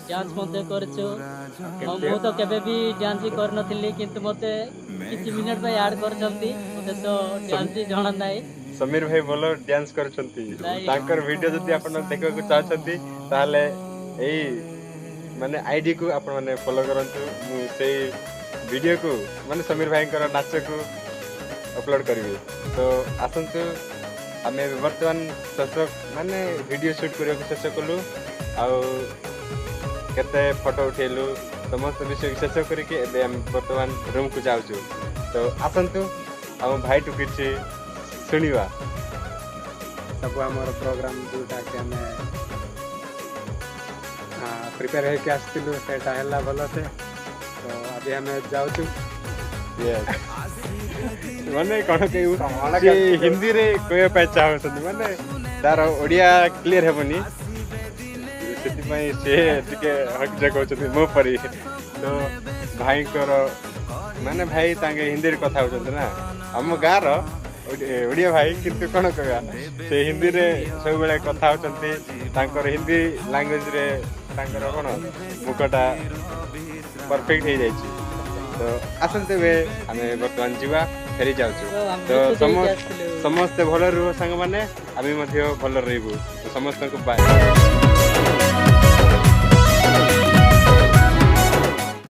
Dance मते करछु मु तो केबे भी डांस ही कर नथिली किंतु मते किछि मिनिट पे ऐड करछंती मते तो डांस ही जणा नाही समीर भाई बोलो डांस करछंती तांकर वीडियो जदी आपण देखा को चाहछंती ताले एई माने आईडी को आपण माने फॉलो करंतु मु सेई वीडियो को माने समीर भाई कर नाच को अपलोड करिवे तो आसंतु आमे वर्तमान शेष माने वीडियो शूट करियो शेष कलु आ केते फोटो उठेलु समस्त विषय शेष करके एबे हम वर्तमान रूम को जाउछु तो आसंतु हम भाई टू किछि सुनिवा सब आमर प्रोग्राम जोटा कि हमें प्रिपेयर है कि आसतिलु सेटा हला भलो से तो अभी हमें जाउछु माने कोन के हिंदी रे कोय पे चाहछन माने तार ओडिया क्लियर हेबनी सेति पई से टिके हक जगह होछन मो परी तो भाई कर माने भाई तांगे हिंदी रे कथा होछन ना हम गा रो ओडिया भाई किंतु कोन कहया से हिंदी रे सब बेले कथा होछंती तांकर हिंदी लैंग्वेज रे तांकर कोन मुकटा परफेक्ट हे जायछि तो आसंते बे हमें वर्तमान जीवा फेरी जाउछु तो समस्त भलो रहो संग माने आमी मध्य भलो रहबो तो समस्त को बाय।